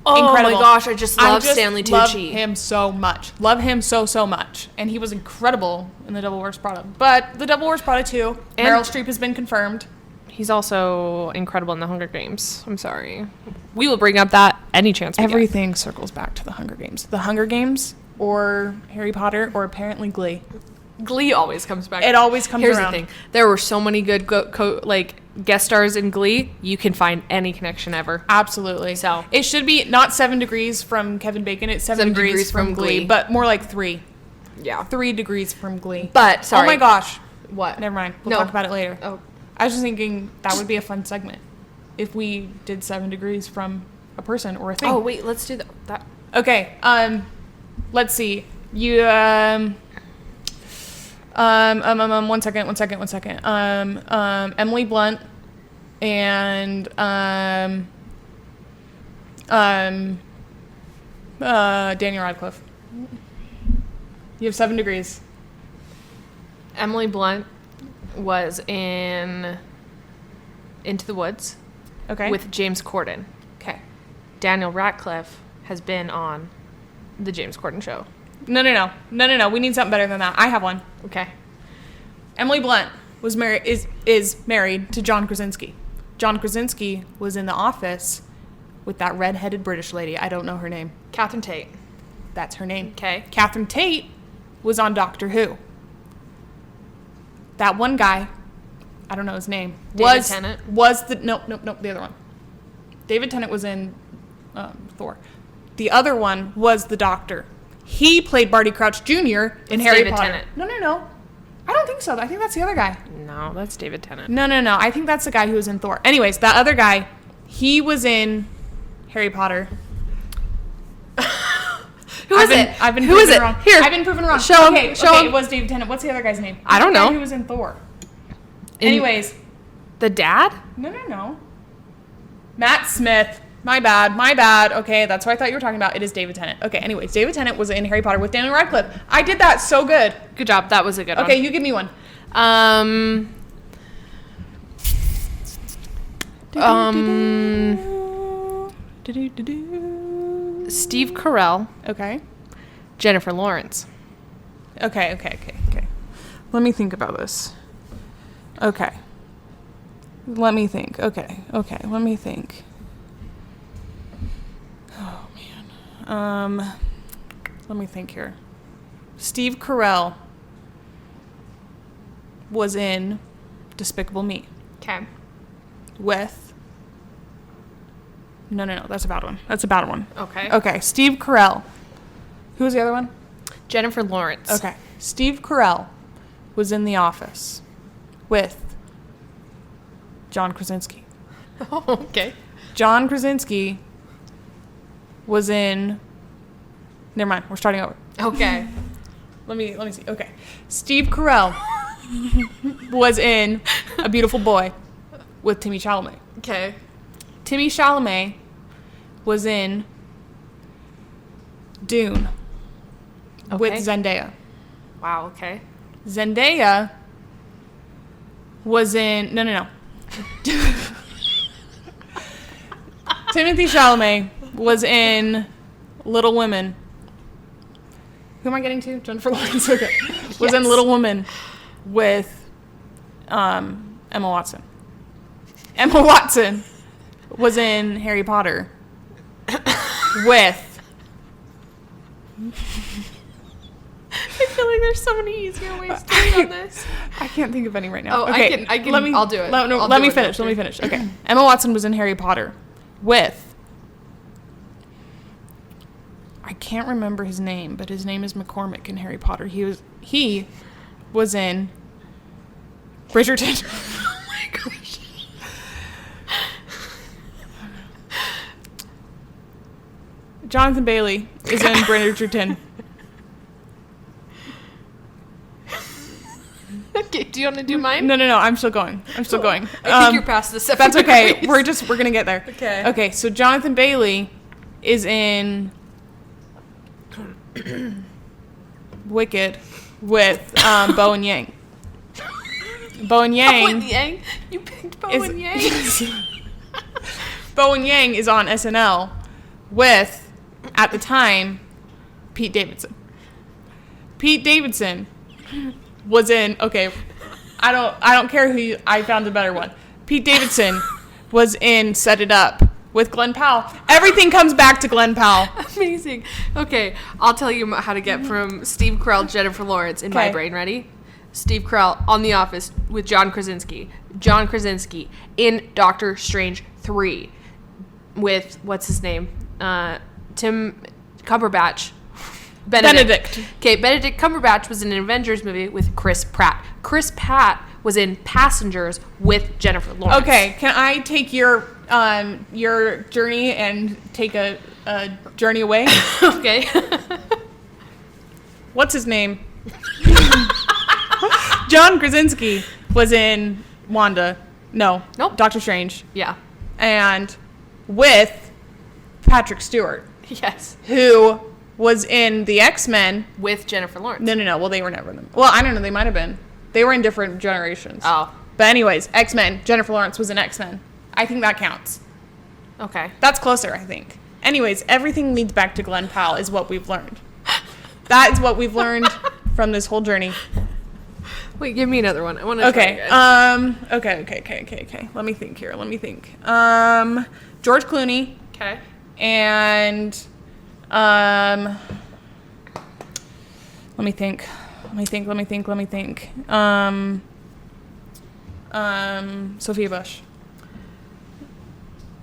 Oh Incredible. my gosh, I just love Stanley Tucci. Love him so much. Love him so much. And he was incredible in The Devil Wears Prada. But The Devil Wears Prada 2, And- Meryl Streep has been confirmed. He's also incredible in The Hunger Games. I'm sorry. We will bring up that any chance we get. Everything circles back to The Hunger Games. The Hunger Games or Harry Potter or apparently Glee. Glee always comes back. It always comes Here's around. the thing. There were so many good guest stars in Glee. You can find any connection ever. Absolutely. So- it should be not 7 degrees from Kevin Bacon. It's 7 degrees from Glee, but more like 3. Yeah. 3 degrees from Glee. But, sorry. Oh my gosh. What? Never mind. We'll No. talk about it later. Oh. I was just thinking that would be a fun segment if we did 7 degrees from a person or a thing. Oh, wait, let's do that. Okay. Let's see. You, one second. Emily Blunt and, Daniel Radcliffe. You have 7 degrees. Emily Blunt was in Into the Woods Okay. with James Corden. Okay. Daniel Radcliffe has been on the James Corden show. No. We need something better than that. I have one. Okay. Emily Blunt was married is married to John Krasinski. John Krasinski was in The Office with that redheaded British lady. I don't know her name. Catherine Tate. That's her name. Okay. Catherine Tate was on Doctor Who. That one guy, I don't know his name. David Tennant? No, the other one. David Tennant was in Thor. The other one was the Doctor. He played Barty Crouch Jr. in It's Harry David Potter. Tennant. No. I don't think so. I think that's the other guy. No, that's David Tennant. No. I think that's the guy who was in Thor. Anyways, that other guy, he was in Harry Potter. Who is it? I've been Who proven is it? wrong. Here. I've been proven wrong. Show him. Okay, Show him. It was David Tennant. What's the other guy's name? I don't The guy know. who was in Thor. In- Anyways. The dad? No. Matt Smith. My bad. Okay, that's what I thought you were talking about. It is David Tennant. Okay, anyways, David Tennant was in Harry Potter with Daniel Radcliffe. I did that so good. Good job. That was a good one. Okay, you give me one. Steve Carell, Okay. Jennifer Lawrence. Okay. Let me think about this. Okay. Let me think. Okay. Let me think. Oh, man. Let me think here. Steve Carell was in Despicable Me Okay. with... No. That's a bad one. Okay. Okay. Steve Carell. Who was the other one? Jennifer Lawrence. Okay. Steve Carell was in The Office with John Krasinski. Oh, okay. John Krasinski was in... Never mind. We're starting over. Okay. Let me see. Okay. Steve Carell was in A Beautiful Boy with Timmy Chalamet. Okay. Timmy Chalamet was in Dune with Okay. Zendaya. Wow. Okay. Zendaya was in... No. Timothy Chalamet was in Little Women. Who am I getting to? Jennifer Lawrence. Okay. Was in Yes. Little Women with Emma Watson. Emma Watson was in Harry Potter with... I feel like there's so many easier ways to do on this. I can't think of any right now. Oh, I can- I'll do it. Let I'll me do it finish. Okay. Emma Watson was in Harry Potter with... I can't remember his name, but his name is McCormick in Harry Potter. He was in Bridgerton. Oh my gosh. Jonathan Bailey is in Bridgerton. Okay. Do you want to do mine? No. I'm still going. I think you're past the 7 That's okay. degrees. We're gonna get there. Okay. Okay. So Jonathan Bailey is in Wicked with Bowen Yang. Bowen Yang. Bowen Yang? You picked is- Bowen Yang? Bowen Yang is on SNL with, at the time, Pete Davidson. Pete Davidson was in... Okay, I don't care who I found a better one. Pete Davidson was in Set It Up with Glenn Powell. Everything comes back to Glenn Powell. Amazing. Okay, I'll tell you how to get from Steve Carell, Jennifer Lawrence in my Okay. brain. Ready? Steve Carell on The Office with John Krasinski. John Krasinski in Doctor Strange 3 with, what's his name? Tim Cumberbatch Benedict. Okay, Benedict Cumberbatch was in an Avengers movie with Chris Pratt. Chris Pratt was in Passengers with Jennifer Lawrence. Okay, can I take your journey and take a journey away? Okay. What's his name? John Krasinski was in Wanda. No. Nope. Doctor Strange. Yeah. And with Patrick Stewart, Yes. who was in the X-Men. With Jennifer Lawrence. No. Well, they were never in them. Well, I don't know. They might have been. They were in different generations. Oh. But anyways, X-Men. Jennifer Lawrence was in X-Men. I think that counts. Okay. That's closer, I think. Anyways, everything leads back to Glenn Powell is what we've learned. That is what we've learned from this whole journey. Wait, give me another one. I want to Okay. try again. Okay. Let me think here. George Clooney Okay. and let me think. Sophia Bush.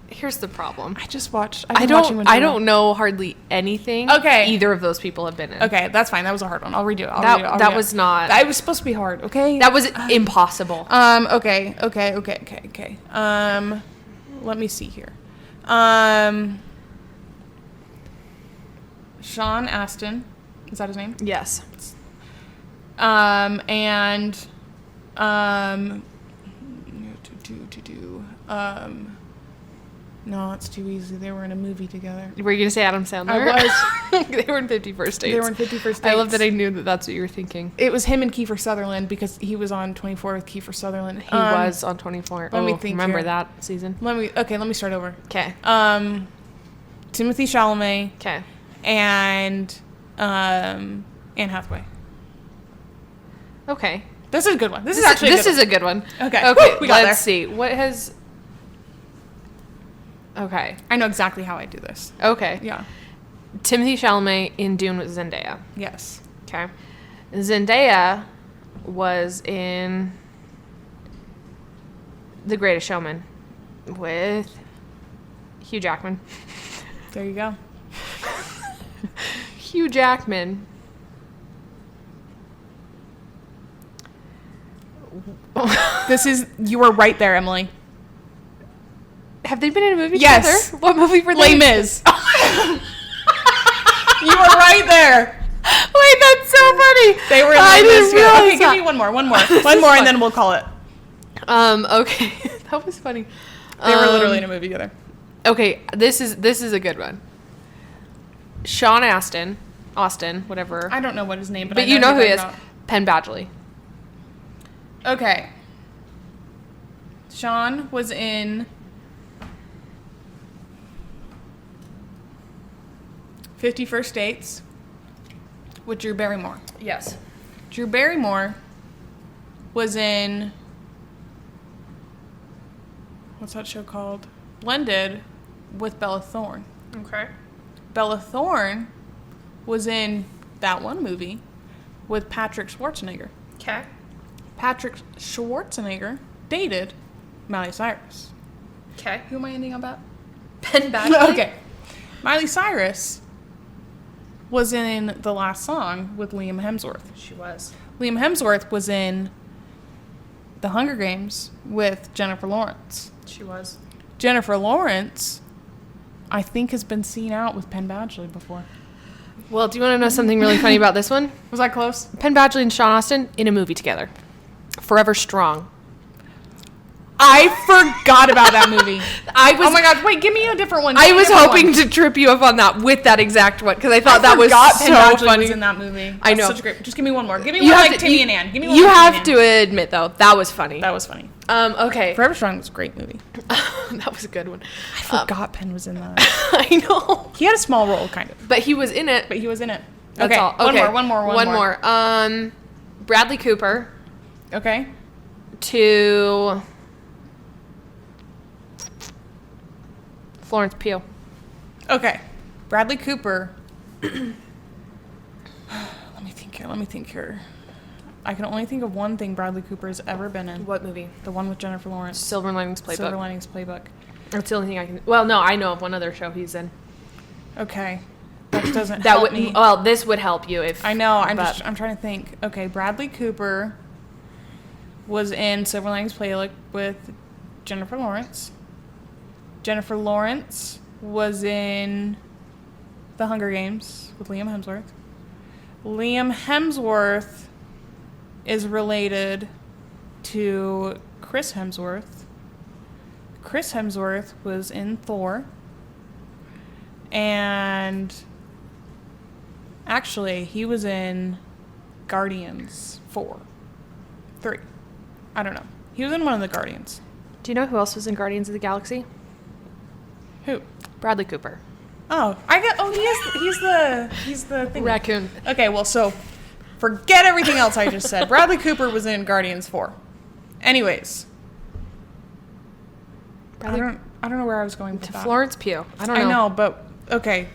Here's the problem. I just watched. I don't know hardly anything. Okay. Either of those people have been in. Okay, that's fine. That was a hard one. I'll redo it. That was not. That was supposed to be hard. Okay. That was impossible. Okay. Let me see here. Sean Astin, is that his name? Yes. No, it's too easy. They were in a movie together. Were you gonna say Adam Sandler? I was. They were in 50 First Dates. They were in 50 First Dates. I love that I knew that that's what you were thinking. It was him and Kiefer Sutherland because he was on 24 with Kiefer Sutherland. He was on 24. Let me think remember here. that season? Let me start over. Okay. Timothy Chalamet Okay. and Anne Hathaway. Okay. This is a good one. This is a good one. Okay. Okay. Woo, we got Let's there. see. What has? Okay. I know exactly how I do this. Okay. Yeah. Timothy Chalamet in Dune with Zendaya. Yes. Okay. Zendaya was in The Greatest Showman with Hugh Jackman. There you go. Hugh Jackman. You were right there, Emily. Have they been in a movie Yes. together? What movie were they Les in? Mis. You were right there. Wait, that's so funny. They were in I Les Mis didn't together. realize Okay, give that. me one more, and then we'll call it. Okay. That was funny. They were literally in a movie together. Okay, this is a good one. Sean Austin, whatever. I don't know what his name, but But I you know who he you're is. talking Penn Badgley. about. Okay. Sean was in 50 First Dates with Drew Barrymore. Yes. Drew Barrymore was in, what's that show called? Blended with Bella Thorne. Okay. Bella Thorne was in that one movie with Patrick Schwarzenegger. Okay. Patrick Schwarzenegger dated Miley Cyrus. Okay. Who am I ending up at? Penn Badgley. Okay. Miley Cyrus was in The Last Song with Liam Hemsworth. She was. Liam Hemsworth was in The Hunger Games with Jennifer Lawrence. She was. Jennifer Lawrence, I think, has been seen out with Penn Badgley before. Well, do you want to know something really funny about this one? Was that close? Penn Badgley and Sean Austin in a movie together. Forever Strong. I forgot about that movie. Oh my god, wait, give me a different one. I was hoping to trip you up on that with that exact one because I thought that was Penn so Badgley funny. was in that movie. I That's know. Such a great. Just give me one more. Give me You one have like to- Timmy you- and Ann. Give me one. You like have Timmy and to admit though that was funny. Ann. That was funny. Okay. Forever Strong was a great movie. That was a good one. I forgot Penn was in that. I know. He had a small role, kind of, But he was in it. but he was in it. That's Okay, all. one Okay. more. One more. Bradley Cooper Okay. to Florence Pugh. Okay. Bradley Cooper. Let me think here. I can only think of one thing Bradley Cooper has ever been in. What movie? The one with Jennifer Lawrence. Silver Linings Playbook. Silver Linings Playbook. That's the only thing I can. Well, no, I know of one other show he's in. Okay. That that doesn't help me. Well, this would help you if I know. I'm trying to think. Okay, Bradley Cooper was in Silver Linings Playbook with Jennifer Lawrence. Jennifer Lawrence was in The Hunger Games with Liam Hemsworth. Liam Hemsworth is related to Chris Hemsworth. Chris Hemsworth was in Thor. And actually, he was in Guardians 3. I don't know. He was in one of the Guardians. Do you know who else was in Guardians of the Galaxy? Who? Bradley Cooper. Oh, he's the thing. Raccoon. Okay, well, so forget everything else I just said. Bradley Cooper was in Guardians 4. Anyways, I don't know where I was going with that. Florence Pugh. I don't know. I know, but okay.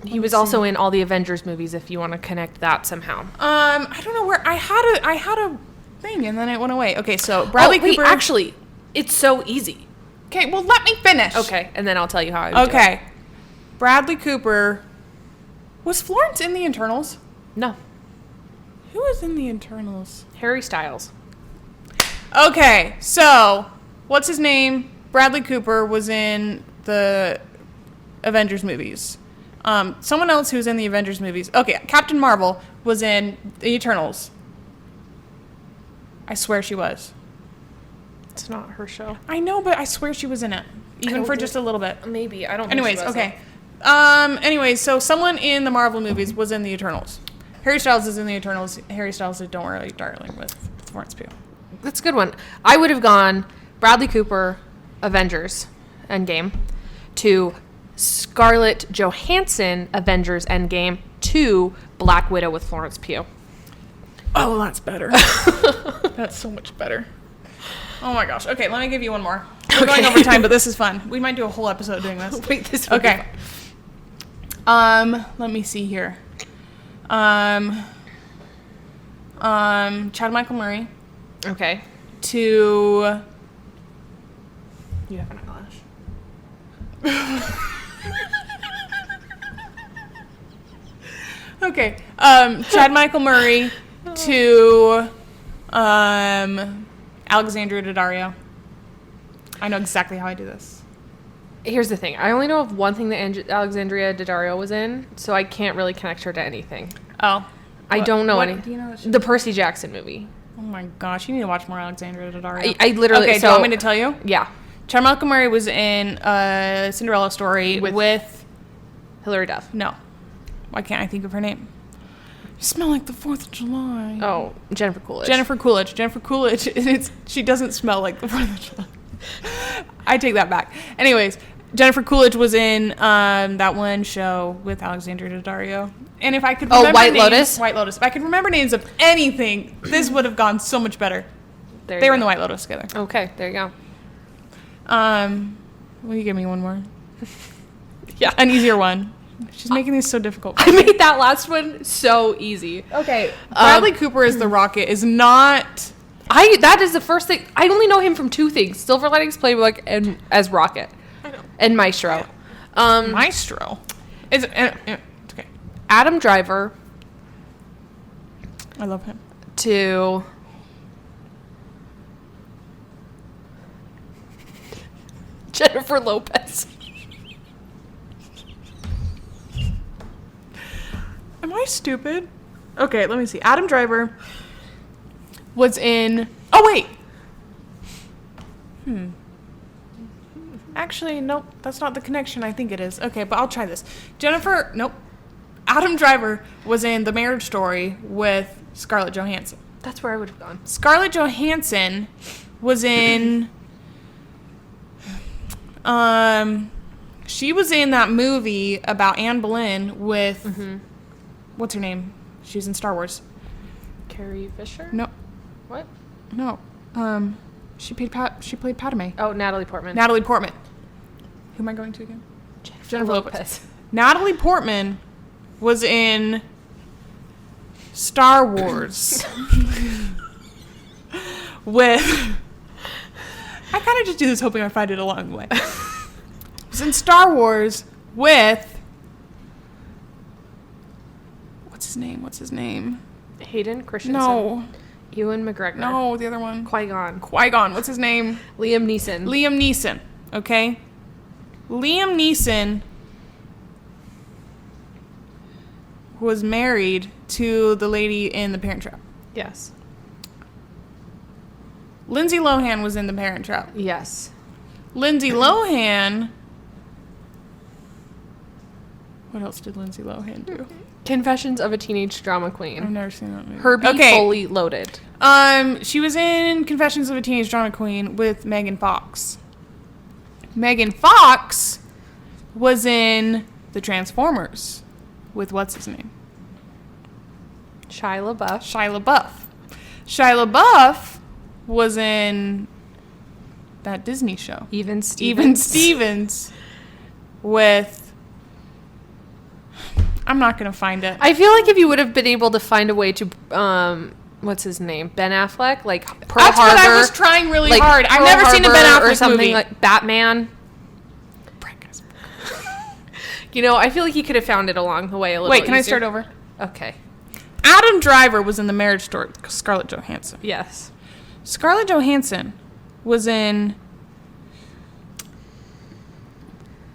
He was also in all the Avengers movies. If you want to connect that somehow. I don't know where I had a thing and then it went away. Okay, so Bradley Cooper. Actually, it's so easy. Okay, well, let me finish. Okay, and then I'll tell you how I would do it. Okay. Bradley Cooper. Was Florence in the Internals? No. Who was in the Internals? Harry Styles. Okay, so what's his name? Bradley Cooper was in the Avengers movies. Someone else who was in the Avengers movies. Okay, Captain Marvel was in the Eternals. I swear she was. It's not her show. I know, but I swear she was in it, even for just a little bit. Maybe. I don't. Anyways, okay. Anyways, so someone in the Marvel movies was in the Eternals. Harry Styles is in the Eternals. Harry Styles did Don't Worry, Darling with Florence Pugh. That's a good one. I would have gone Bradley Cooper, Avengers, Endgame, to Scarlett Johansson, Avengers, Endgame, to Black Widow with Florence Pugh. Oh, that's better. That's so much better. Oh my gosh. Okay, let me give you one more. We're going over time, but this is fun. We might do a whole episode doing this. Wait, this would okay. Let me see here. Chad Michael Murray. Okay. To You have an eyelash. Okay. Chad Michael Murray to Alexandria Daddario. I know exactly how I do this. Here's the thing. I only know of one thing that Alexandria Daddario was in, so I can't really connect her to anything. Oh. I don't know any. Do you know the Percy Jackson movie. Oh my gosh, you need to watch more Alexandria Daddario. I literally. Okay, do you want me to tell you? Yeah. Chad Michael Murray was in Cinderella Story with Hilary Duff. No. Why can't I think of her name? You smell like the 4th of July. Oh, Jennifer Coolidge. Jennifer Coolidge. She doesn't smell like the 4th of July. I take that back. Anyways, Jennifer Coolidge was in that one show with Alexandria Daddario. And if I could remember White Lotus? White Lotus. If I could remember names of anything, this would have gone so much better. They were in the White Lotus together. Okay, there you go. Will you give me one more? Yeah. An easier one. She's making these so difficult. I made that last one so easy. Okay. Bradley Cooper as the Rocket is not... That is the first thing. I only know him from two things. Silver Linings Playbook and as Rocket. I know. And Maestro. Maestro? It's okay. Adam Driver. I love him. To... Jennifer Lopez. Am I stupid? Okay, let me see. Adam Driver was in... Oh, wait! Actually, nope. That's not the connection I think it is. Okay, but I'll try this. Nope. Adam Driver was in The Marriage Story with Scarlett Johansson. That's where I would have gone. Scarlett Johansson was in... she was in that movie about Anne Boleyn with... What's her name? She was in Star Wars. Carrie Fisher? No. What? No. She played Padme. Oh, Natalie Portman. Natalie Portman. Who am I going to again? Jennifer Lopez. Natalie Portman was in Star Wars with... I kind of just do this hoping I find it along the way. Was in Star Wars with his name? What's his name? Hayden Christensen. No. Ewan McGregor. No, the other one. Qui-Gon. Qui-Gon. What's his name? Liam Neeson. Liam Neeson. Okay? Liam Neeson was married to the lady in The Parent Trap. Yes. Lindsay Lohan was in The Parent Trap. Yes. Lindsay Lohan... What else did Lindsay Lohan do? Confessions of a Teenage Drama I've Queen. never seen that movie. Herbie Fully Loaded. She was in Confessions of a Teenage Drama Queen with Megan Fox. Megan Fox was in The Transformers with what's his name? Shia LaBeouf. Shia LaBeouf. Shia LaBeouf was in that Disney show. Even Stevens. Even Stevens with... I'm not going to find it. I feel like if you would have been able to find a way to, what's his name? Ben Affleck? Like Pearl That's Harbor. what I was trying really like hard. I've Pearl never seen a Ben Harbor Affleck or something movie. like Batman. You know, I feel like you could have found it along the way a little Wait, can I easier. start over? Okay. Adam Driver was in The Marriage Story with Scarlett Johansson. Yes. Scarlett Johansson was in...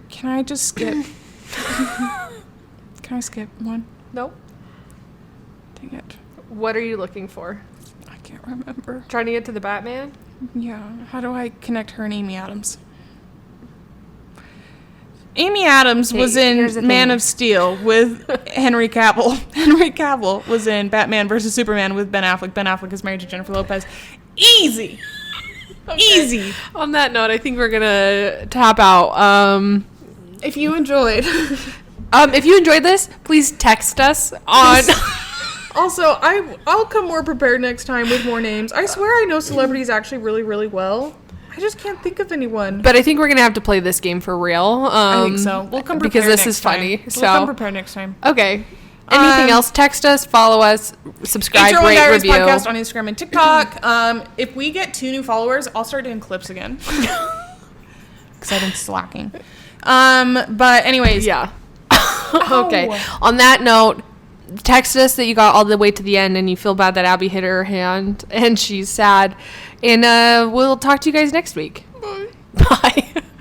Can I just skip? Can I skip one? Nope. Dang it. What are you looking for? I can't remember. Trying to get to the Batman? Yeah. How do I connect her and Amy Adams? Amy Adams was here's the in Man thing. of Steel with Henry Cavill. Henry Cavill was in Batman vs. Superman with Ben Affleck. Ben Affleck is married to Jennifer Lopez. Easy. Easy. On that note, I think we're going to tap out. If you enjoyed. If you enjoyed this, please text us on... Also, I'll come more prepared next time with more names. I swear I know celebrities actually really, really well. I just can't think of anyone. But I think we're going to have to play this game for real. I think so. We'll come prepared because this next is funny. time. So We'll come prepared next time. Okay. Anything else? Text us, follow us, subscribe, H.R.1 rate, Diaries review. podcast on Instagram and TikTok. If we get 2 new followers, I'll start doing clips again. Because I've been slacking. But anyways. Yeah. Okay. On that note, text us that you got all the way to the end and you feel bad that Abby hit her hand and she's sad. And we'll talk to you guys next week. Bye. Bye.